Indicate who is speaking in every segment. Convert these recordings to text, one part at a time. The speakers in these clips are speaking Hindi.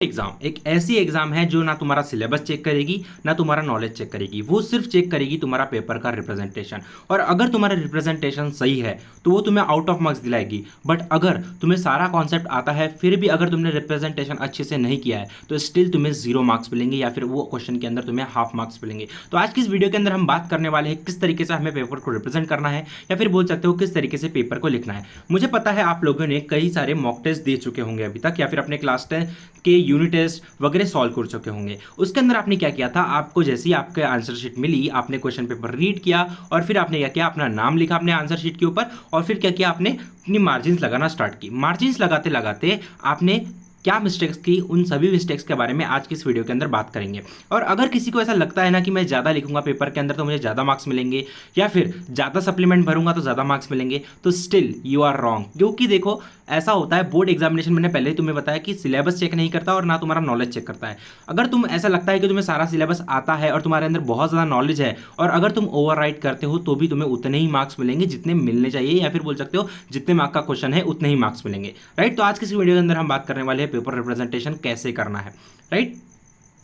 Speaker 1: एग्जाम एक ऐसी एग्जाम है जो ना तुम्हारा सिलेबस चेक करेगी ना तुम्हारा नॉलेज चेक करेगी, वो सिर्फ चेक करेगी तुम्हारा पेपर का रिप्रेजेंटेशन। और अगर तुम्हारा रिप्रेजेंटेशन सही है तो वो तुम्हें आउट ऑफ मार्क्स दिलाएगी। बट अगर तुम्हें सारा कॉन्सेप्ट आता है फिर भी अगर तुमने रिप्रेजेंटेशन अच्छे से नहीं किया है तो स्टिल तुम्हें 0 मार्क्स मिलेंगे या फिर वो क्वेश्चन के अंदर तुम्हें हाफ मार्क्स मिलेंगे। तो आज की इस वीडियो के अंदर हम बात करने वाले हैं किस तरीके से हमें पेपर को रिप्रेजेंट करना है या फिर बोल सकते हो किस तरीके से पेपर को लिखना है। मुझे पता है आप लोगों ने कई सारे मॉक टेस्ट दे चुके होंगे अभी तक या फिर अपने क्लास 10 के यूनिट टेस्ट वगैरह सॉल्व कर चुके होंगे। उसके अंदर आपने क्या किया था, आपको जैसे ही आपके आंसर शीट मिली आपने क्वेश्चन पेपर रीड किया और फिर आपने क्या किया, अपना नाम लिखा अपने आंसर शीट के ऊपर और फिर क्या किया, आपने अपनी मार्जिन्स लगाना स्टार्ट की। मार्जिन्स लगाते लगाते आपने क्या मिस्टेक्स की, उन सभी मिस्टेक्स के बारे में आज की इस वीडियो के अंदर बात करेंगे। और अगर किसी को ऐसा लगता है ना कि मैं ज़्यादा लिखूंगा पेपर के अंदर तो मुझे ज़्यादा मार्क्स मिलेंगे या फिर ज़्यादा सप्लीमेंट भरूंगा तो ज़्यादा मार्क्स मिलेंगे, तो स्टिल यू आर रॉन्ग। क्योंकि देखो ऐसा होता है, बोर्ड एग्जामिनेशन मैंने पहले ही तुम्हें बताया कि सिलेबस चेक नहीं करता और ना तुम्हारा नॉलेज चेक करता है। अगर तुम ऐसा लगता है कि तुम्हें सारा सिलेबस आता है और तुम्हारे अंदर बहुत ज़्यादा नॉलेज है और अगर तुम ओवर करते हो तो भी तुम्हें उतने ही मार्क्स मिलेंगे जितने मिलने चाहिए, या फिर बोल सकते हो जितने मार्क का क्वेश्चन है उतने ही मार्क्स मिलेंगे। राइट, तो आज की इस वीडियो के अंदर हम बात करने वाले हैं पेपर रिप्रेजेंटेशन कैसे करना है। राइट,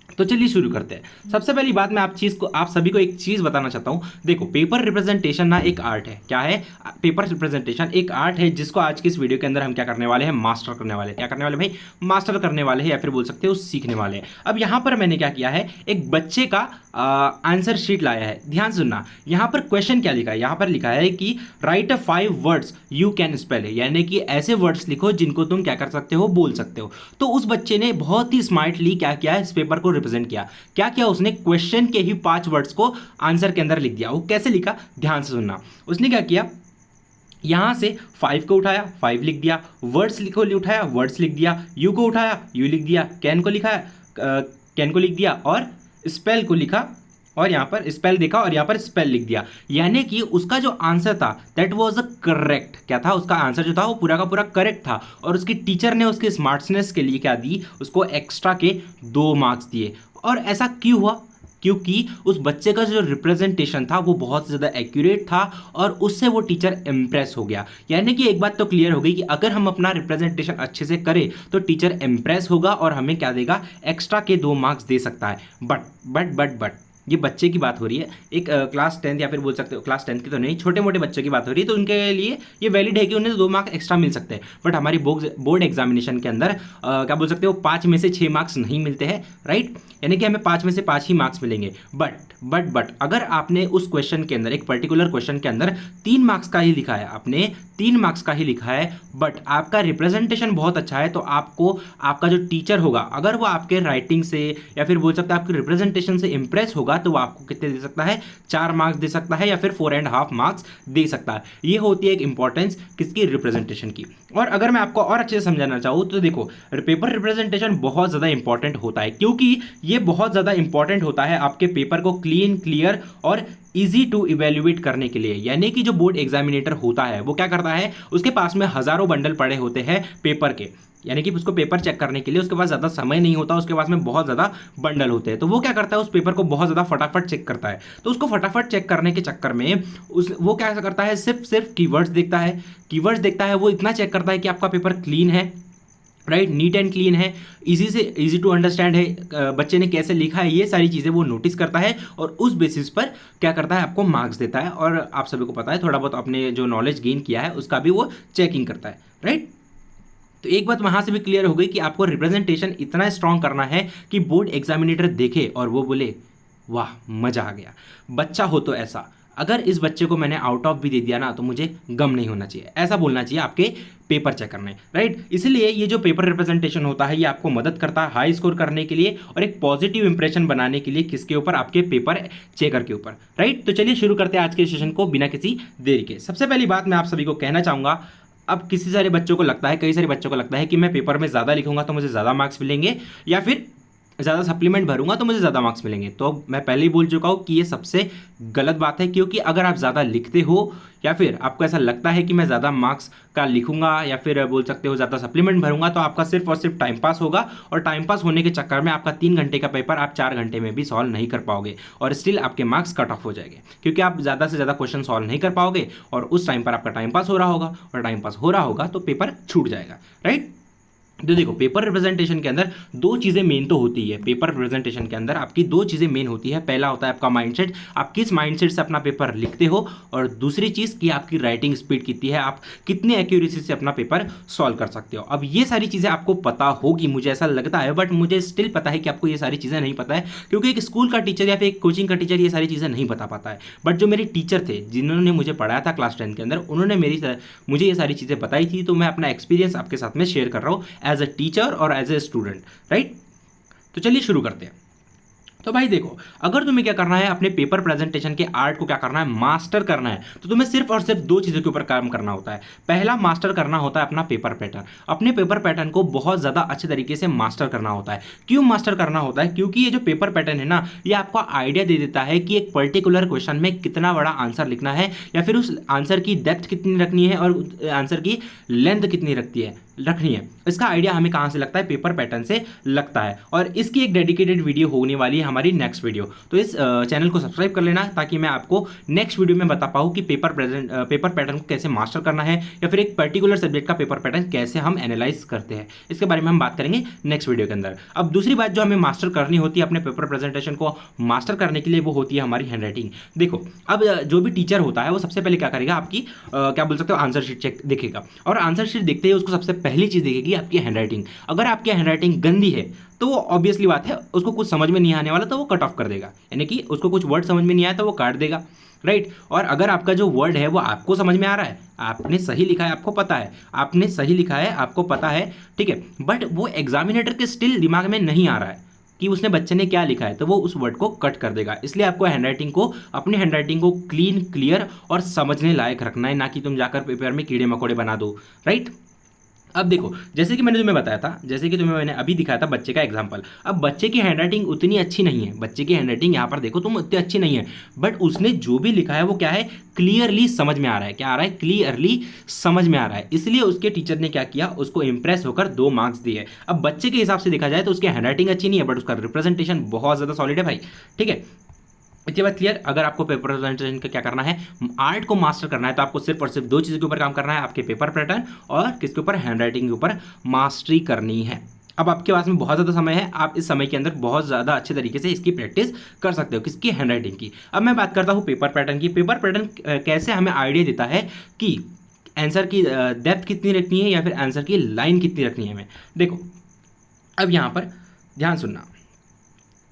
Speaker 1: तो चलिए शुरू करते हैं। सबसे पहली बात मैं आप सभी को एक चीज बताना चाहता हूं। देखो पेपर रिप्रेजेंटेशन ना एक आर्ट है। क्या है? पेपर रिप्रेजेंटेशन एक आर्ट है जिसको आज की इस वीडियो के अंदर हम क्या करने वाले हैं, मास्टर करने वाले हैं। क्या करने वाले भाई? मास्टर करने वाले हैं या फिर बोल सकते हो सीखने वाले हैं। अब यहां पर मैंने क्या किया है, एक बच्चे का आंसर शीट लाया है। ध्यान सुनना, यहां पर क्वेश्चन क्या लिखा है, यहां पर लिखा है कि right 5 words you can spell, यानी कि ऐसे वर्ड्स लिखो जिनको तुम क्या कर सकते हो, बोल सकते हो। तो उस बच्चे ने बहुत ही स्मार्टली क्या किया है, इस पेपर को रिप्रेजेंट किया। क्या किया उसने? क्वेश्चन के ही 5 वर्ड्स को आंसर के अंदर लिख दिया। वो कैसे लिखा, ध्यान से सुनना। उसने क्या किया, यहां से 5 को उठाया, 5 लिख दिया, वर्ड्स लिखो उठाया, वर्ड्स लिख दिया, यू को उठाया, यू लिख दिया, कैन को लिखा, कैन को लिख दिया और स्पेल को लिखा और यहां पर स्पेल देखा और यहां पर स्पेल लिख दिया। यानी कि उसका जो आंसर था दैट वाज अ करेक्ट। क्या था? उसका आंसर जो था वो पूरा का पूरा करेक्ट था। और उसकी टीचर ने उसके स्मार्टनेस के लिए क्या दी, उसको एक्स्ट्रा के 2 मार्क्स दिए। और ऐसा क्यों हुआ? क्योंकि उस बच्चे का जो रिप्रेजेंटेशन था वो बहुत ज़्यादा एक्यूरेट था और उससे वो टीचर इम्प्रेस हो गया। यानी कि एक बात तो क्लियर हो गई कि अगर हम अपना रिप्रेजेंटेशन अच्छे से करें तो टीचर इम्प्रेस होगा और हमें क्या देगा, एक्स्ट्रा के 2 मार्क्स दे सकता है। बट ये बच्चे की बात हो रही है, एक क्लास 10 या फिर बोल सकते हो क्लास 10 की तो नहीं, छोटे मोटे बच्चों की बात हो रही है, तो उनके लिए ये वैलिड है कि उन्हें 2 मार्क्स एक्स्ट्रा मिल सकते हैं। बट हमारी बोर्ड एग्जामिनेशन के अंदर क्या बोल सकते हो 5 में से 6 मार्क्स नहीं मिलते हैं। राइट, यानी कि हमें 5 में से 5 ही मार्क्स मिलेंगे। बट अगर आपने उस क्वेश्चन के अंदर, एक पर्टिकुलर क्वेश्चन के अंदर 3 मार्क्स का ही लिखा है, आपने 3 मार्क्स का ही लिखा है, बट आपका रिप्रेजेंटेशन बहुत अच्छा है, तो आपको आपका जो टीचर होगा अगर वो आपके राइटिंग से या फिर बोल सकते हैं आपके रिप्रेजेंटेशन से इंप्रेस होगा तो वो आपको कितने दे सकता है, 4 मार्क्स दे सकता है या फिर 4.5 मार्क्स दे सकता है। ये होती है एक इंपॉर्टेंस किसकी, रिप्रेजेंटेशन की। और अगर मैं आपको और अच्छे से समझाना चाहूँ तो देखो पेपर रिप्रेजेंटेशन बहुत ज़्यादा इंपॉर्टेंट होता है, क्योंकि ये बहुत ज़्यादा इंपॉर्टेंट होता है आपके पेपर को क्लीन, क्लियर और इजी टू इवेल्युएट करने के लिए। यानी कि जो बोर्ड एग्जामिनेटर होता है वो क्या करता है, उसके पास में हजारों बंडल पड़े होते हैं पेपर के, यानी कि उसको पेपर चेक करने के लिए उसके पास ज़्यादा समय नहीं होता, उसके पास में बहुत ज़्यादा बंडल होते हैं। तो वो क्या करता है, उस पेपर को बहुत ज़्यादा फटाफट चेक करता है। तो उसको फटाफट चेक करने के चक्कर में वो क्या करता है, सिर्फ कीवर्ड्स देखता है। कीवर्ड्स देखता है, वो इतना चेक करता है कि आपका पेपर क्लीन है, राइट, नीट एंड क्लीन है, इजी टू अंडरस्टैंड है, बच्चे ने कैसे लिखा है, ये सारी चीज़ें वो नोटिस करता है और उस बेसिस पर क्या करता है, आपको मार्क्स देता है। और आप सभी को पता है थोड़ा बहुत अपने जो नॉलेज गेन किया है उसका भी वो चेकिंग करता है। राइट, तो एक बात वहां से भी क्लियर हो गई कि आपको रिप्रेजेंटेशन इतना स्ट्रांग करना है कि बोर्ड एग्जामिनेटर देखे और वो बोले वाह मजा आ गया, बच्चा हो तो ऐसा। अगर इस बच्चे को मैंने आउट ऑफ भी दे दिया ना तो मुझे गम नहीं होना चाहिए, ऐसा बोलना चाहिए आपके पेपर चेक करने। राइट, इसलिए ये जो पेपर रिप्रेजेंटेशन होता है ये आपको मदद करता है हाई स्कोर करने के लिए और एक पॉजिटिव इंप्रेशन बनाने के लिए, किसके ऊपर, आपके पेपर चेकर के ऊपर। राइट, तो चलिए शुरू करते हैं आज के सेशन को बिना किसी देरी के। सबसे पहली बात मैं आप सभी को कहना चाहूंगा, अब किसी सारे बच्चों को लगता है, कई सारे बच्चों को लगता है कि मैं पेपर में ज़्यादा लिखूंगा तो मुझे ज़्यादा मार्क्स मिलेंगे या फिर ज़्यादा सप्लीमेंट भरूंगा तो मुझे ज़्यादा मार्क्स मिलेंगे। तो मैं पहले ही बोल चुका हूँ कि ये सबसे गलत बात है, क्योंकि अगर आप ज़्यादा लिखते हो या फिर आपको ऐसा लगता है कि मैं ज़्यादा मार्क्स का लिखूंगा या फिर बोल सकते हो ज़्यादा सप्लीमेंट भरूंगा, तो आपका सिर्फ और सिर्फ टाइम पास होगा। और टाइम पास होने के चक्कर में आपका 3 घंटे का पेपर आप 4 घंटे में भी सॉल्व नहीं कर पाओगे और स्टिल आपके मार्क्स कट ऑफ हो जाएंगे, क्योंकि आप ज़्यादा से ज़्यादा क्वेश्चन सॉल्व नहीं कर पाओगे और उस टाइम पर आपका टाइम पास हो रहा होगा और टाइम पास हो रहा होगा तो पेपर छूट जाएगा। राइट, तो देखो पेपर रिप्रेजेंटेशन के अंदर दो चीज़ें मेन तो होती है। पेपर रिप्रेजेंटेशन के अंदर आपकी दो चीज़ें मेन होती है। पहला होता है आपका माइंडसेट, आप किस माइंडसेट से अपना पेपर लिखते हो, और दूसरी चीज़ कि आपकी राइटिंग स्पीड कितनी है, आप कितने एक्यूरेसी से अपना पेपर सॉल्व कर सकते हो। अब ये सारी चीज़ें आपको पता होगी, मुझे ऐसा लगता है, बट मुझे स्टिल पता है कि आपको ये सारी चीज़ें नहीं पता है, क्योंकि एक स्कूल का टीचर या फिर एक कोचिंग का टीचर ये सारी चीज़ें नहीं बता पाता है। बट जो मेरे टीचर थे जिन्होंने मुझे पढ़ाया था क्लास 10 के अंदर, उन्होंने मुझे ये सारी चीज़ें बताई थी, तो मैं अपना एक्सपीरियंस आपके साथ में शेयर कर रहा हूँ एज अ टीचर और एज ए स्टूडेंट, राइट। तो चलिए शुरू करते हैं। तो भाई देखो, अगर तुम्हें क्या करना है, अपने पेपर प्रेजेंटेशन के आर्ट को क्या करना है, मास्टर करना है, तो तुम्हें सिर्फ और सिर्फ दो चीज़ों के ऊपर काम करना होता है। पहला मास्टर करना होता है अपना पेपर पैटर्न। अपने पेपर पैटर्न को बहुत ज़्यादा अच्छे तरीके से मास्टर करना होता है। क्यों मास्टर करना होता है? क्योंकि ये जो पेपर पैटर्न है ना, ये आपको आइडिया दे देता है कि एक पर्टिकुलर क्वेश्चन में कितना बड़ा आंसर लिखना है, या फिर उस आंसर की डेप्थ कितनी रखनी है और आंसर की लेंथ कितनी रखनी है। इसका आइडिया हमें कहाँ से लगता है? पेपर पैटर्न से लगता है। और इसकी एक डेडिकेटेड वीडियो होने वाली है हमारी नेक्स्ट वीडियो, तो इस चैनल को सब्सक्राइब कर लेना, ताकि मैं आपको नेक्स्ट वीडियो में बता पाऊँ कि पेपर पैटर्न को कैसे मास्टर करना है, या फिर एक पर्टिकुलर सब्जेक्ट का पेपर पैटर्न कैसे हम एनालाइज करते हैं। इसके बारे में हम बात करेंगे नेक्स्ट वीडियो के अंदर। अब दूसरी बात जो हमें मास्टर करनी होती है अपने पेपर प्रेजेंटेशन को मास्टर करने के लिए, वो होती है हमारी हैंडराइटिंग। देखो, अब जो भी टीचर होता है वो सबसे पहले क्या करेगा, आपकी क्या बोल सकते हो, आंसर शीट चेक देखेगा, और आंसर शीट देखते ही उसको सबसे पहली चीज़ देखेगी आपकी हैंडराइटिंग। अगर आपकी हैंडराइटिंग गंदी है तो वो ऑब्वियसली बात है, उसको कुछ समझ में नहीं आने वाला, तो वो कट ऑफ कर देगा, यानी कि उसको कुछ वर्ड समझ में नहीं आया तो वो काट देगा, राइट। और अगर आपका जो वर्ड है वो आपको समझ में आ रहा है, आपने सही लिखा है, आपको पता है, आपने सही लिखा है, आपको पता है, ठीक है, बट वो एग्जामिनेटर के स्टिल दिमाग में नहीं आ रहा है कि उसने बच्चे ने क्या लिखा है, तो वो उस वर्ड को कट कर देगा। इसलिए आपको अपनी हैंडराइटिंग को क्लीन, क्लियर और समझने लायक रखना है, ना कि तुम जाकर पेपर में कीड़े मकोड़े बना दो, राइट। अब देखो, जैसे कि मैंने तुम्हें बताया था, जैसे कि तुम्हें मैंने अभी दिखाया था बच्चे का एग्जाम्पल। अब बच्चे की हैंडराइटिंग उतनी अच्छी नहीं है, बच्चे की हैंडराइटिंग यहाँ पर देखो तुम उतनी अच्छी नहीं है, बट उसने जो भी लिखा है वो क्या है, क्लियरली समझ में आ रहा है। क्या आ रहा है? क्लियरली समझ में आ रहा है। इसलिए उसके टीचर ने क्या किया, उसको इंप्रेस होकर 2 मार्क्स दिए। अब बच्चे के हिसाब से देखा जाए तो उसकी हैंडराइटिंग अच्छी नहीं है, बट उसका रिप्रेजेंटेशन बहुत ज़्यादा सॉलिड है भाई, ठीक है। इतनी बात क्लियर। अगर आपको पेपर प्रेजेंटेशन का क्या करना है, आर्ट को मास्टर करना है, तो आपको सिर्फ और सिर्फ दो चीज़ों के ऊपर काम करना है, आपके पेपर पैटर्न और किसके ऊपर, हैंडराइटिंग के ऊपर मास्टरी करनी है। अब आपके पास में बहुत ज़्यादा समय है, आप इस समय के अंदर बहुत ज़्यादा अच्छे तरीके से इसकी प्रैक्टिस कर सकते हो, किसकी, हैंडराइटिंग की। अब मैं बात करता हूँ पेपर पैटर्न की। पेपर पैटर्न कैसे हमें आइडिया देता है कि आंसर की डेप्थ कितनी रखनी है, या फिर आंसर की लाइन कितनी रखनी है हमें। देखो, अब यहाँ पर ध्यान सुनना,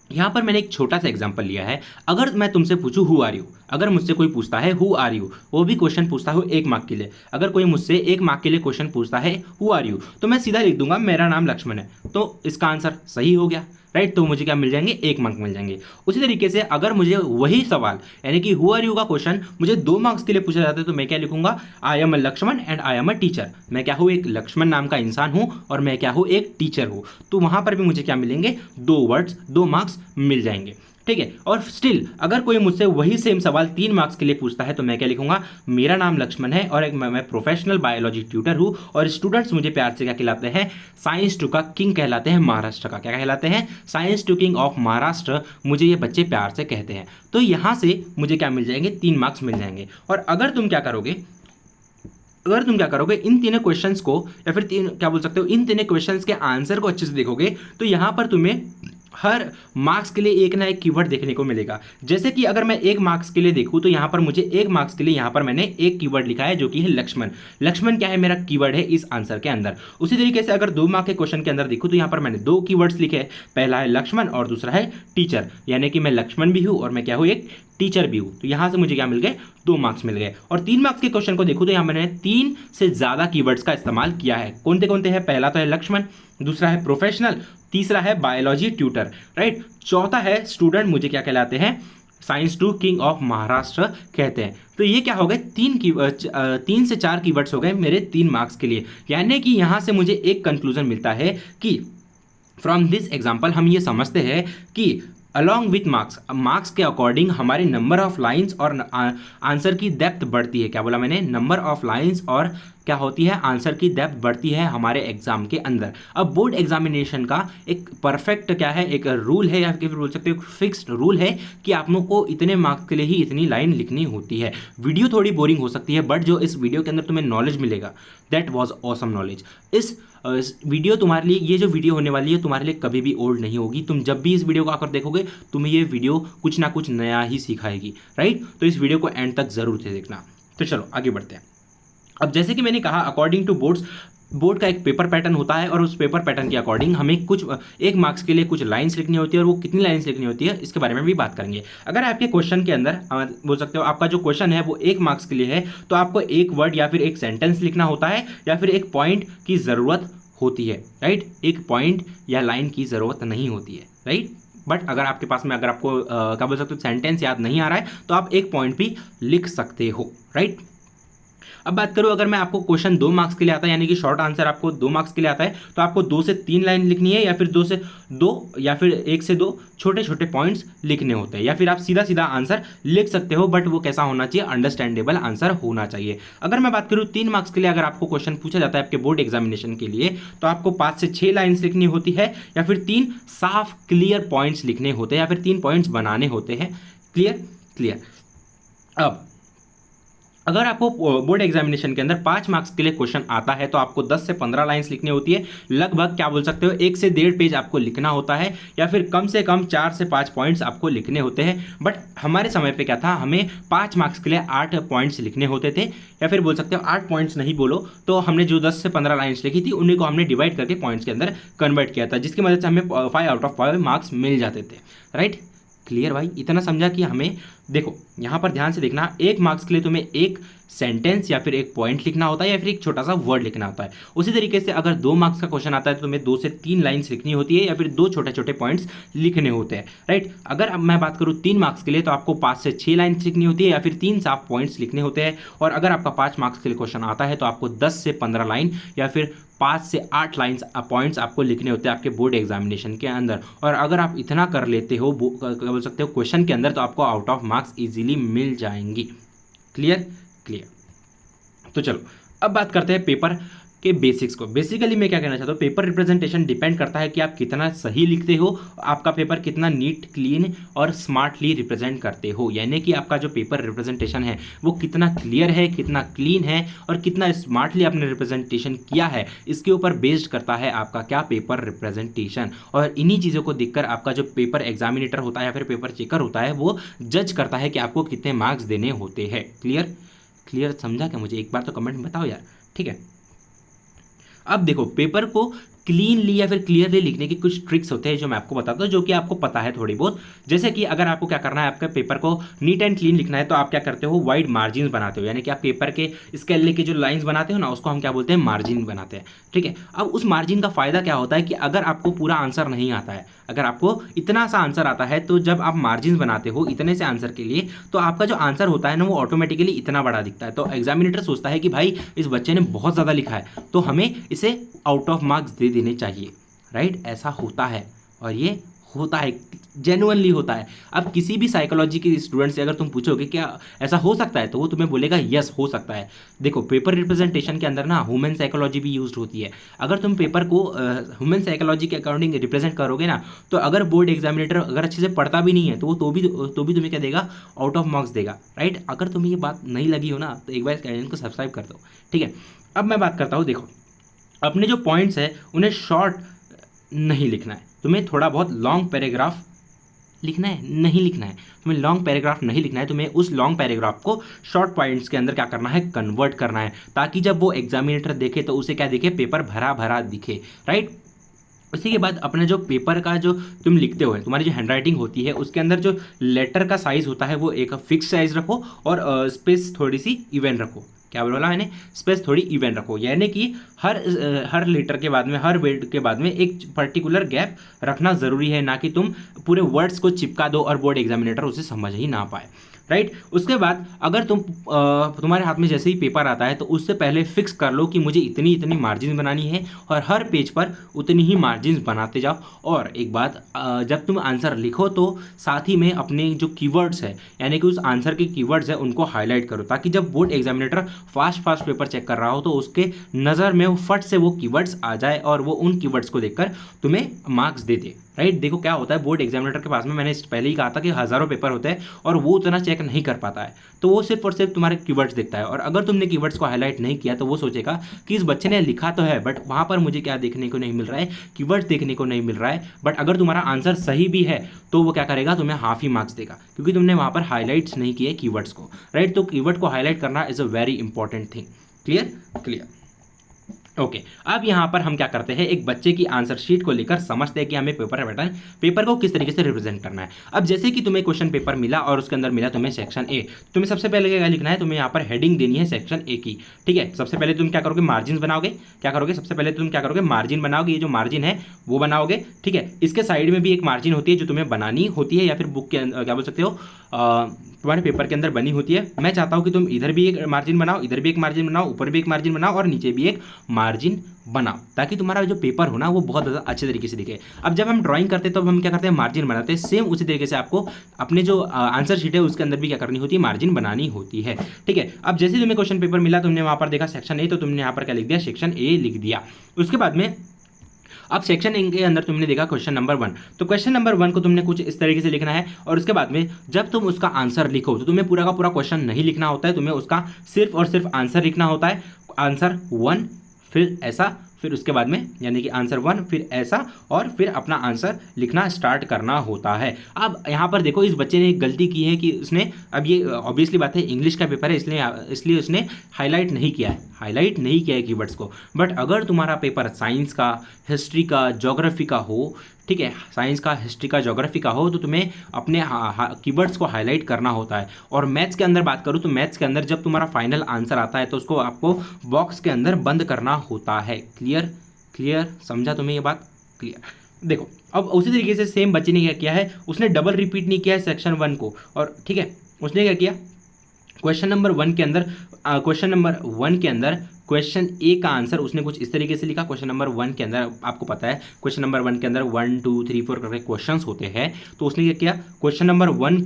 Speaker 1: यहाँ पर मैंने एक छोटा सा एग्जांपल लिया है। अगर मैं तुमसे पूछूं हु आर यू, अगर मुझसे कोई पूछता है हु आर यू, वो भी क्वेश्चन पूछता हूँ 1 मार्क के लिए, अगर कोई मुझसे 1 मार्क के लिए क्वेश्चन पूछता है हु आर यू, तो मैं सीधा लिख दूंगा मेरा नाम लक्ष्मण है, तो इसका आंसर सही हो गया, राइट। तो मुझे क्या मिल जाएंगे, 1 मार्क मिल जाएंगे। उसी तरीके से अगर मुझे वही सवाल, यानी कि हु आर यू का क्वेश्चन मुझे 2 मार्क्स के लिए पूछा जाता है, तो मैं क्या लिखूंगा, I am a Lakshman and I am a teacher. मैं क्या हूँ, एक लक्ष्मण नाम का इंसान हूँ, और मैं क्या हूँ, एक टीचर हूँ। तो वहां पर भी मुझे क्या मिलेंगे, 2 वर्ड्स, 2 मार्क्स मिल जाएंगे, ठीक है। और स्टिल अगर कोई मुझसे वही सेम सवाल 3 मार्क्स के लिए पूछता है, तो मैं क्या लिखूंगा, मेरा नाम लक्ष्मण है और एक मैं प्रोफेशनल बायोलॉजी ट्यूटर हूँ, और स्टूडेंट्स मुझे प्यार से क्या कहलाते हैं, साइंस टू का किंग कहलाते हैं, महाराष्ट्र का। क्या कहलाते हैं, science to king of Maharashtra, मुझे ये बच्चे प्यार से कहते हैं। तो यहाँ से मुझे क्या मिल जाएंगे, 3 मार्क्स मिल जाएंगे। और अगर तुम क्या करोगे इन तीनों क्वेश्चंस को, या फिर क्या बोल सकते हो, इन तीनों क्वेश्चंस के आंसर को अच्छे से देखोगे, तो यहाँ पर तुम्हें हर मार्क्स के लिए एक ना एक कीवर्ड देखने को मिलेगा। जैसे कि अगर मैं 1 मार्क्स के लिए देखूं, तो यहाँ पर मुझे 1 मार्क्स के लिए यहाँ पर मैंने एक कीवर्ड लिखा है, जो कि है लक्ष्मण। लक्ष्मण क्या है, मेरा कीवर्ड है इस आंसर के अंदर। उसी तरीके से अगर 2 मार्क्स के क्वेश्चन के अंदर देखूं, तो यहाँ पर मैंने 2 कीवर्ड्स लिखे हैं, पहला है लक्ष्मण और दूसरा है टीचर, यानी कि मैं लक्ष्मण भी हूँ और मैं क्या हूँ, एक टीचर भी हूँ। तो यहाँ से मुझे क्या मिल गए, 2 मार्क्स मिल गए। और 3 मार्क्स के क्वेश्चन को देखूं, तो यहाँ मैंने 3 से ज़्यादा कीवर्ड्स का इस्तेमाल किया है। कौन कौन हैं, पहला तो है लक्ष्मण, दूसरा है प्रोफेशनल, तीसरा है बायोलॉजी ट्यूटर, राइट, चौथा है स्टूडेंट, मुझे क्या कहलाते हैं, science to king of Maharashtra कहते हैं। तो ये क्या हो गए, 3 से 4 कीवर्ड्स हो गए मेरे 3 मार्क्स के लिए। यानी कि यहाँ से मुझे एक कंक्लूजन मिलता है कि फ्रॉम दिस एग्जाम्पल हम ये समझते हैं कि अलॉन्ग विथ मार्क्स के अकॉर्डिंग हमारे नंबर ऑफ लाइंस और आंसर की डेप्थ बढ़ती है। क्या बोला मैंने, नंबर ऑफ लाइंस और क्या होती है, आंसर की डेप्थ बढ़ती है हमारे एग्जाम के अंदर। अब बोर्ड एग्जामिनेशन का एक परफेक्ट क्या है, एक रूल है, या फिर बोल सकते हो फिक्स्ड रूल है कि आप लोगों को इतने मार्क्स के लिए ही इतनी लाइन लिखनी होती है। वीडियो थोड़ी बोरिंग हो सकती है, बट जो इस वीडियो के अंदर तुम्हें नॉलेज मिलेगा, दैट वॉज ऑसम नॉलेज। इस वीडियो तुम्हारे लिए, ये जो वीडियो होने वाली है तुम्हारे लिए कभी भी ओल्ड नहीं होगी। तुम जब भी इस वीडियो को आकर देखोगे तुम्हें ये वीडियो कुछ ना कुछ नया ही सिखाएगी, राइट। तो इस वीडियो को एंड तक जरूर से देखना। तो चलो आगे बढ़ते हैं। अब जैसे कि मैंने कहा, अकॉर्डिंग टू बोर्ड का एक पेपर पैटर्न होता है और उस पेपर पैटर्न के अकॉर्डिंग हमें कुछ 1 मार्क्स के लिए कुछ लाइंस लिखनी होती है, और वो कितनी लाइंस लिखनी होती है इसके बारे में भी बात करेंगे। अगर आपके क्वेश्चन के अंदर बोल सकते हो आपका जो क्वेश्चन है वो 1 मार्क्स के लिए है, तो आपको एक वर्ड या फिर एक सेंटेंस लिखना होता है या फिर एक पॉइंट की ज़रूरत होती है, राइट। एक पॉइंट या लाइन की ज़रूरत नहीं होती है, राइट। बट अगर आपके पास में, अगर आपको क्या बोल सकते हो, सेंटेंस याद नहीं आ रहा है तो आप एक पॉइंट भी लिख सकते हो, राइट। अब बात करूं, अगर मैं आपको क्वेश्चन 2 मार्क्स के लिए आता है, यानी कि शॉर्ट आंसर आपको 2 मार्क्स के लिए आता है, तो आपको 2 से 3 लाइन लिखनी है, या फिर 2 से 2 या फिर 1 से 2 छोटे छोटे पॉइंट्स लिखने होते हैं, या फिर आप सीधा सीधा आंसर लिख सकते हो, बट वो कैसा होना चाहिए, अंडरस्टैंडेबल आंसर होना चाहिए। अगर मैं बात करूं 3 मार्क्स के लिए, अगर आपको क्वेश्चन पूछा जाता है आपके बोर्ड एग्जामिनेशन के लिए, तो आपको 5 से 6 लाइन्स लिखनी होती है, या फिर 3 साफ क्लियर पॉइंट्स लिखने होते हैं, या फिर 3 पॉइंट्स बनाने होते हैं। क्लियर। अब अगर आपको बोर्ड एग्जामिनेशन के अंदर 5 मार्क्स के लिए क्वेश्चन आता है, तो आपको 10 से 15 लाइंस लिखनी होती है, लगभग क्या बोल सकते हो 1 से 1.5 पेज आपको लिखना होता है, या फिर कम से कम 4 से 5 पॉइंट्स आपको लिखने होते हैं। बट हमारे समय पे क्या था, हमें 5 मार्क्स के लिए 8 पॉइंट्स लिखने होते थे, या फिर बोल सकते हो 8 पॉइंट्स नहीं बोलो तो हमने जो 10 से 15 लाइन्स लिखी थी उन्हीं को हमने डिवाइड करके पॉइंट्स के अंदर कन्वर्ट किया था, जिसकी मदद से हमें 5 आउट ऑफ 5 मार्क्स मिल जाते थे, राइट। क्लियर भाई, इतना समझा कि हमें, देखो यहाँ पर ध्यान से देखना, 1 मार्क्स के लिए तुम्हें एक सेंटेंस या फिर एक पॉइंट लिखना होता है, या फिर एक छोटा सा वर्ड लिखना होता है। उसी तरीके से अगर 2 मार्क्स का क्वेश्चन आता है तो तुम्हें 2 से 3 लाइन्स लिखनी होती है, या फिर 2 छोटे छोटे पॉइंट्स लिखने होते हैं, राइट। अगर अब मैं बात करूँ 3 मार्क्स के लिए, तो आपको 5 से 6 लाइन्स लिखनी होती है, या फिर 3 साफ पॉइंट्स लिखने होते हैं। और अगर आपका 5 मार्क्स के लिए क्वेश्चन आता है तो आपको 10 से 15 लाइन या फिर 5 से 8 लाइन्स पॉइंट्स आपको लिखने होते हैं आपके बोर्ड एग्जामिनेशन के अंदर। और अगर आप इतना कर लेते हो क्या बोल सकते हो क्वेश्चन के अंदर, तो आपको आउट ऑफ मार्क्स इजीली मिल जाएंगी। क्लियर। तो चलो अब बात करते हैं पेपर के बेसिक्स को। बेसिकली मैं क्या कहना चाहता हूँ, पेपर रिप्रेजेंटेशन डिपेंड करता है कि आप कितना सही लिखते हो, आपका पेपर कितना नीट, क्लीन और स्मार्टली रिप्रेजेंट करते हो, यानी कि आपका जो पेपर रिप्रेजेंटेशन है वो कितना क्लियर है, कितना क्लीन है और कितना स्मार्टली आपने रिप्रेजेंटेशन किया है, इसके ऊपर बेस्ड करता है आपका क्या, पेपर रिप्रेजेंटेशन। और इन्हीं चीज़ों को देखकर आपका जो पेपर एग्जामिनेटर होता है या फिर पेपर चेकर होता है वो जज करता है कि आपको कितने मार्क्स देने होते हैं। क्लियर समझा क्या मुझे? एक बार तो कमेंट में बताओ यार, ठीक है। अब देखो, पेपर को क्लीनली या फिर क्लियरली लिखने की कुछ ट्रिक्स होते हैं जो मैं आपको बताता हूँ, जो कि आपको पता है थोड़ी बहुत। जैसे कि अगर आपको क्या करना है, आपके पेपर को नीट एंड क्लीन लिखना है, तो आप क्या करते हो, वाइड मार्जिन बनाते हो, यानी कि आप पेपर के स्केल के जो लाइंस बनाते हो ना, उसको हम क्या बोलते हैं, मार्जिन बनाते हैं, ठीक है। अब उस मार्जिन का फायदा क्या होता है कि अगर आपको पूरा आंसर नहीं आता है, अगर आपको इतना सा आंसर आता है, तो जब आप मार्जिन बनाते हो इतने से आंसर के लिए, तो आपका जो आंसर होता है ना वो ऑटोमेटिकली इतना बड़ा दिखता है। तो एग्जामिनेटर सोचता है कि भाई इस बच्चे ने बहुत ज़्यादा लिखा है, तो हमें इसे आउट ऑफ मार्क्स दे देने चाहिए, राइट। ऐसा होता है, और ये होता है, जेन्युइनली होता है। अब किसी भी साइकोलॉजी के स्टूडेंट से अगर तुम पूछोगे क्या ऐसा हो सकता है, तो वो तुम्हें बोलेगा यस हो सकता है। देखो, पेपर रिप्रेजेंटेशन के अंदर ना ह्यूमन साइकोलॉजी भी यूज होती है। अगर तुम पेपर को ह्यूमन साइकोलॉजी के अकॉर्डिंग रिप्रेजेंट करोगे ना, तो अगर बोर्ड एग्जामिनेटर अगर अच्छे से पढ़ता भी नहीं है, तो वो तो भी तुम्हें क्या देगा, आउट ऑफ मार्क्स देगा, राइट। अगर तुम्हें ये बात नहीं लगी हो ना, तो एक बार चैनल को सब्सक्राइब कर दो, ठीक है। अब मैं बात करता हूँ, देखो अपने जो पॉइंट्स है उन्हें शॉर्ट नहीं लिखना है, तुम्हें थोड़ा बहुत लॉन्ग पैराग्राफ लिखना है, नहीं लिखना है, तुम्हें लॉन्ग पैराग्राफ नहीं लिखना है, तुम्हें उस लॉन्ग पैराग्राफ को शॉर्ट पॉइंट्स के अंदर क्या करना है, कन्वर्ट करना है, ताकि जब वो एग्जामिनेटर देखे तो उसे क्या दिखे, पेपर भरा भरा दिखे, राइट। उसी के बाद अपने जो पेपर का जो तुम लिखते हो, तुम्हारी जो हैंडराइटिंग होती है उसके अंदर जो लेटर का साइज होता है वो एक फिक्स साइज रखो, और स्पेस थोड़ी सी इवन रखो। क्या बोला मैंने, स्पेस थोड़ी इवन रखो, यानी कि हर लेटर के बाद में, हर वर्ड के बाद में एक पर्टिकुलर गैप रखना ज़रूरी है, ना कि तुम पूरे वर्ड्स को चिपका दो और बोर्ड एग्जामिनेटर उसे समझ ही ना पाए, राइट। उसके बाद अगर तुम्हारे हाथ में जैसे ही पेपर आता है, तो उससे पहले फिक्स कर लो कि मुझे इतनी इतनी मार्जिन बनानी है, और हर पेज पर उतनी ही मार्जिन बनाते जाओ। और एक बात, जब तुम आंसर लिखो तो साथ ही में अपने जो कीवर्ड्स है, यानी कि उस आंसर के कीवर्ड्स है, उनको हाईलाइट करो, ताकि जब बोर्ड एग्जामिनेटर फास्ट पेपर चेक कर रहा हो तो उसके नज़र में वो फट से वो कीवर्ड्स आ जाए और वो उन कीवर्ड्स को देखकर तुम्हें मार्क्स दे दे, राइट। देखो क्या होता है, बोर्ड एग्जामिनेटर के पास में, मैंने पहले ही कहा था कि हज़ारों पेपर होते हैं और वो उतना चेक नहीं कर पाता है, तो वो सिर्फ और सिर्फ तुम्हारे कीवर्ड्स देखता है। और अगर तुमने कीवर्ड्स को हाईलाइट नहीं किया तो वो सोचेगा कि इस बच्चे ने लिखा तो है बट वहाँ पर मुझे क्या देखने को नहीं मिल रहा है, कीवर्ड्स देखने को नहीं मिल रहा है। बट अगर तुम्हारा आंसर सही भी है तो वो क्या करेगा, तुम्हें हाफ ही मार्क्स देगा, क्योंकि तुमने वहाँ पर हाईलाइट्स नहीं किए कीवर्ड्स को, राइट। तो कीवर्ड को हाईलाइट करना is a very important thing. Clear clear okay. अब यहाँ पर हम क्या करते हैं, एक बच्चे की आंसर शीट को लेकर समझते हैं कि हमें पेपर को किस तरीके से रिप्रेजेंट करना है। अब जैसे कि तुम्हें क्वेश्चन पेपर मिला और उसके अंदर मिला तुम्हें सेक्शन ए, तुम्हें सबसे पहले क्या लिखना है, तुम्हें यहाँ पर हेडिंग देनी है सेक्शन ए की। ठीक है, सबसे पहले तुम क्या करोगे, मार्जिन बनाओगे। क्या करोगे, सबसे पहले तुम क्या करोगे, मार्जिन बनाओगे। ये जो मार्जिन है वो बनाओगे। ठीक है, इसके साइड में भी एक मार्जिन होती है जो तुम्हें बनानी होती है, या फिर बुक के क्या बोल सकते हो, तुम्हारे पेपर के अंदर बनी होती है। मैं चाहता हूँ कि तुम इधर भी एक मार्जिन बनाओ, इधर भी एक मार्जिन बनाओ, ऊपर भी एक मार्जिन बनाओ और नीचे भी एक मार्जिन बनाओ, ताकि तुम्हारा जो पेपर हो ना वो बहुत ज़्यादा अच्छे तरीके से दिखे। अब जब हम ड्राइंग करते हैं तो हम क्या करते हैं, मार्जिन बनाते हैं। सेम उसी तरीके से आपको अपने जो आंसर शीट है उसके अंदर भी क्या करनी होती है, मार्जिन बनानी होती है। ठीक है, अब जैसे तुम्हें क्वेश्चन पेपर मिला, तुमने वहाँ पर देखा सेक्शन ए, तो तुमने यहाँ पर क्या लिख दिया, सेक्शन ए लिख दिया। उसके बाद में अब सेक्शन ए के अंदर तुमने देखा क्वेश्चन नंबर 1, तो क्वेश्चन नंबर 1 को तुमने कुछ इस तरीके से लिखना है। और उसके बाद में जब तुम उसका आंसर लिखो तो तुम्हें पूरा का पूरा क्वेश्चन नहीं लिखना होता है, तुम्हें उसका सिर्फ और सिर्फ आंसर लिखना होता है। आंसर 1 फिर ऐसा, फिर उसके बाद में यानी कि आंसर 1 फिर ऐसा, और फिर अपना आंसर लिखना स्टार्ट करना होता है। अब यहाँ पर देखो, इस बच्चे ने एक गलती की है कि उसने, अब ये ऑब्वियसली बात है इंग्लिश का पेपर है इसलिए उसने हाईलाइट नहीं किया है कीवर्ड्स को। बट अगर तुम्हारा पेपर साइंस का, हिस्ट्री का, ज्योग्राफी का हो, ठीक है, साइंस का, हिस्ट्री का, ज्योग्राफी का हो, तो तुम्हें अपने कीवर्ड्स को हाईलाइट करना होता है। और मैथ्स के अंदर बात करूँ तो मैथ्स के अंदर जब तुम्हारा फाइनल आंसर आता है तो उसको आपको बॉक्स के अंदर बंद करना होता है। क्लियर समझा तुम्हें ये बात? क्लियर। देखो अब उसी तरीके से सेम बच्चे ने क्या किया है, उसने डबल रिपीट नहीं किया है सेक्शन 1 को। और ठीक है, उसने क्या किया, क्वेश्चन नंबर 1 के अंदर क्वेश्चन ए का आंसर उसने कुछ इस तरीके से लिखा। क्वेश्चन नंबर 1 के अंदर आपको पता है, क्वेश्चन नंबर 1 के अंदर 1 2 3 4 करके क्वेश्चंस होते हैं। तो उसने क्या किया, क्वेश्चन नंबर 1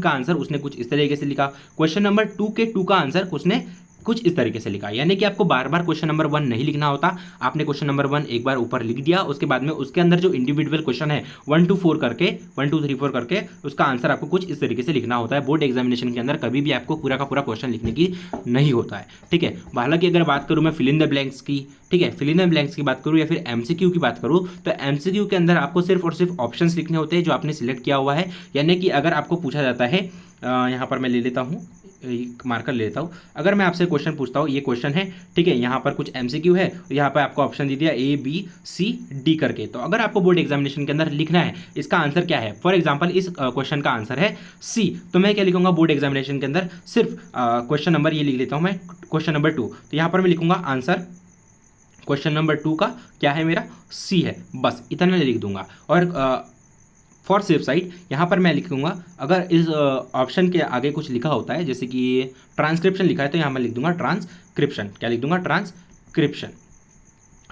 Speaker 1: का आंसर उसने कुछ इस तरीके से लिखा। क्वेश्चन नंबर 2 का आंसर उसने कुछ इस तरीके से लिखा। यानी कि आपको बार बार क्वेश्चन नंबर 1 नहीं लिखना होता, आपने क्वेश्चन नंबर 1 एक बार ऊपर लिख दिया, उसके बाद में उसके अंदर जो इंडिविजुअल क्वेश्चन है 1 2 3 4 करके उसका आंसर आपको कुछ इस तरीके से लिखना होता है। बोर्ड एग्जामिनेशन के अंदर कभी भी आपको पूरा का पूरा क्वेश्चन लिखने की नहीं होता है। ठीक है, हालांकि अगर बात करूं मैं फिल इन द ब्लैंक्स की, ठीक है, फिल इन द ब्लैंक्स की बात करूं या फिर एमसीक्यू की बात करूं, तो एमसीक्यू के अंदर आपको सिर्फ और सिर्फ ऑप्शंस लिखने होते हैं जो आपने सिलेक्ट किया हुआ है। यानी कि अगर आपको पूछा जाता है, यहाँ पर मैं ले लेता हूँ, मार्कर ले लेता हूँ, अगर मैं आपसे क्वेश्चन पूछता हूँ, ये क्वेश्चन है, ठीक है, यहाँ पर कुछ एमसीक्यू है, यहाँ पर आपको ऑप्शन दे दिया A B C D करके। तो अगर आपको बोर्ड एग्जामिनेशन के अंदर लिखना है इसका आंसर क्या है, फॉर एग्जांपल इस क्वेश्चन का आंसर है C, तो मैं क्या लिखूंगा बोर्ड एग्जामिनेशन के अंदर, सिर्फ क्वेश्चन नंबर ये लिख लेता हूँ मैं, क्वेश्चन नंबर 2, तो यहाँ पर मैं लिखूंगा आंसर क्वेश्चन नंबर 2 का क्या है, मेरा C है, बस इतना लिख दूंगा। और फॉर सेफ साइड यहाँ पर मैं लिखूंगा, अगर इस ऑप्शन के आगे कुछ लिखा होता है जैसे कि ट्रांसक्रिप्शन लिखा है तो यहाँ मैं लिख दूंगा ट्रांसक्रिप्शन। क्या लिख दूंगा, ट्रांसक्रिप्शन।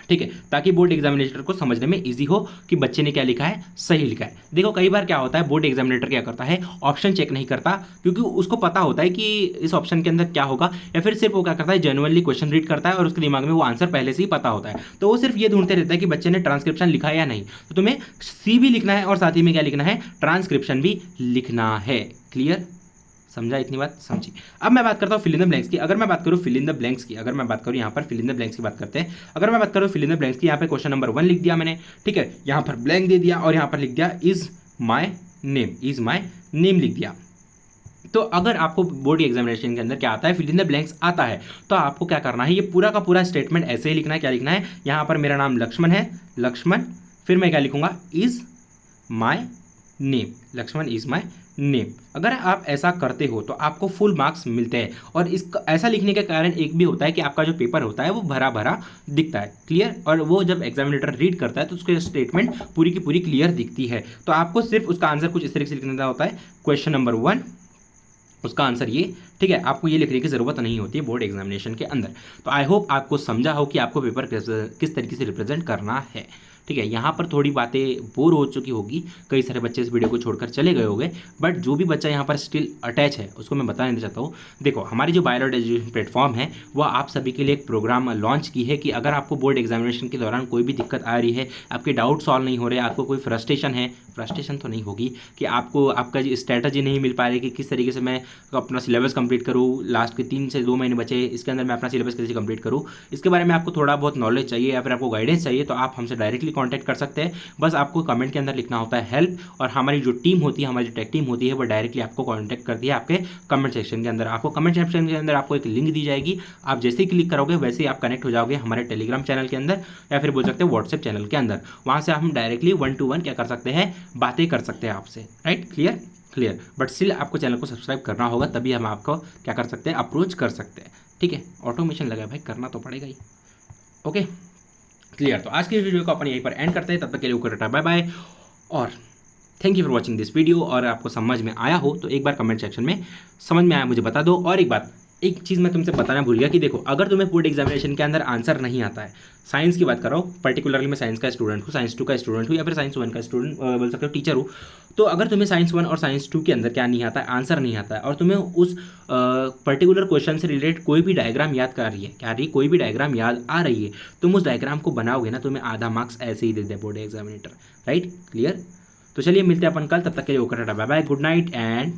Speaker 1: ठीक है, ताकि बोर्ड एग्जामिनेटर को समझने में इजी हो कि बच्चे ने क्या लिखा है, सही लिखा है। देखो कई बार क्या होता है, बोर्ड एग्जामिनेटर क्या करता है, ऑप्शन चेक नहीं करता, क्योंकि उसको पता होता है कि इस ऑप्शन के अंदर क्या होगा, या फिर सिर्फ वो क्या करता है, जेन्युइनली क्वेश्चन रीड करता है और उसके दिमाग में वो आंसर पहले से ही पता होता है, तो वो सिर्फ ये ढूंढते रहता है कि बच्चे ने ट्रांसक्रिप्शन लिखा है या नहीं। तो तुम्हें सी भी लिखना है और साथ ही में क्या लिखना है, ट्रांसक्रिप्शन भी लिखना है। क्लियर, समझा, इतनी बात समझी। अब मैं बात करता हूँ फिल इन द ब्लैंक्स की। अगर मैं बात करूँ फिल इन द ब्लैंक्स की, अगर मैं बात करूँ यहाँ पर फिल इन द ब्लैंक्स की बात करते हैं। अगर मैं बात करूँ फिल इन द ब्लैंक्स की, यहाँ पे क्वेश्चन नंबर 1 लिख दिया मैंने, ठीक है, यहाँ पर ब्लैंक दे दिया और यहाँ पर लिख दिया इज माई नेम लिख दिया। तो अगर आपको बोर्ड एग्जामिनेशन के अंदर क्या आता है, फिल इन द ब्लैंक्स आता है, तो आपको क्या करना है, ये पूरा का पूरा स्टेटमेंट ऐसे ही लिखना है। क्या लिखना है, यहाँ पर मेरा नाम लक्ष्मण है, लक्ष्मण, फिर मैं क्या लिखूंगा, is my name, Lakshman is my name. अगर आप ऐसा करते हो तो आपको फुल मार्क्स मिलते हैं। और इसका ऐसा लिखने के कारण एक भी होता है कि आपका जो पेपर होता है वो भरा भरा दिखता है। क्लियर, और वो जब एग्जामिनेटर रीड करता है तो उसकी स्टेटमेंट पूरी की पूरी क्लियर दिखती है। तो आपको सिर्फ उसका आंसर कुछ इस तरीके से लिखना होता है, क्वेश्चन नंबर 1 उसका आंसर ये, ठीक है, आपको ये लिखने की ज़रूरत नहीं होती है बोर्ड एग्जामिनेशन के अंदर। तो आई होप आपको समझा हो कि आपको पेपर किस तरीके से रिप्रेजेंट करना है। ठीक है, यहाँ पर थोड़ी बातें बोर हो चुकी होगी, कई सारे बच्चे इस वीडियो को छोड़कर चले गए होंगे, बट जो भी बच्चा यहाँ पर स्टिल अटैच है उसको मैं बताना देना चाहता हूँ। देखो, हमारी जो बायोलॉजी एजुकेशन प्लेटफॉर्म है वो आप सभी के लिए एक प्रोग्राम लॉन्च की है कि अगर आपको बोर्ड एग्जामिनेशन के दौरान कोई भी दिक्कत आ रही है, आपके डाउट सॉल्व नहीं हो रहे, आपको कोई फ्रस्ट्रेशन है, फ्रस्ट्रेशन तो नहीं होगी कि आपको आपका स्ट्रैटेजी नहीं मिल पा रही कि किस तरीके से मैं अपना सिलेबस कंप्लीट करूँ, लास्ट के 3 से 2 महीने बचे, इसके अंदर मैं अपना सिलेबस कैसे कंप्लीट करूँ, इसके बारे में आपको थोड़ा बहुत नॉलेज चाहिए या फिर आपको गाइडेंस चाहिए, तो आप हमसे डायरेक्टली कॉन्टैक्ट कर सकते हैं। बस आपको कमेंट के अंदर लिखना होता है हेल्प, और हमारी जो टीम होती है, हमारी जो टेक टीम होती है, वो डायरेक्टली आपको कॉन्टैक्ट करती है आपके कमेंट सेक्शन के अंदर। आपको कमेंट सेक्शन के अंदर आपको एक लिंक दी जाएगी, आप जैसे ही क्लिक करोगे वैसे ही आप कनेक्ट हो जाओगे हमारे टेलीग्राम चैनल के अंदर, या फिर बोल सकते हैं व्हाट्सएप चैनल के अंदर। वहाँ से हम डायरेक्टली 1-to-1 क्या कर सकते हैं, बातें कर सकते हैं आपसे, right? Clear clear. But still आपको चैनल को सब्सक्राइब करना होगा, तभी हम आपको क्या कर सकते हैं, अप्रोच कर सकते हैं। ठीक है, ऑटोमेशन लगा है भाई, करना तो पड़ेगा ही। Okay clear. तो आज की वीडियो को अपन यहीं पर एंड करते हैं, तब तक के लिए ओके टाटा बाय बाय, और thank you for watching this video. और आपको समझ में आया हो तो एक बार कमेंट सेक्शन में समझ में आया मुझे बता दो। और एक बात, एक चीज़ मैं तुमसे बताना भूल गया कि देखो, अगर तुम्हें बोर्ड एग्जामिनेशन के अंदर आंसर नहीं आता है, साइंस की बात कर रहा हूँ, पर्टिकुलरली मैं साइंस का स्टूडेंट हूँ, साइंस 2 का स्टूडेंट हूँ, या फिर साइंस 1 का स्टूडेंट बोल सकते हो, टीचर हूँ, तो अगर तुम्हें साइंस 1 और साइंस 2 के अंदर क्या नहीं आता है, आंसर नहीं आता है, और तुम्हें उस पर्टिकुलर क्वेश्चन से रिलेटेड कोई भी डायग्राम याद कर रही है, क्या रही, कोई भी डायग्राम याद आ रही है, तुम उस डायग्राम को बनाओगे ना, तुम्हें आधा मार्क्स ऐसे ही दे दे बोर्ड एग्जामिनेटर, राइट? क्लियर। तो चलिए मिलते हैं अपन कल, तब तक के लिए okay tata bye bye, good night and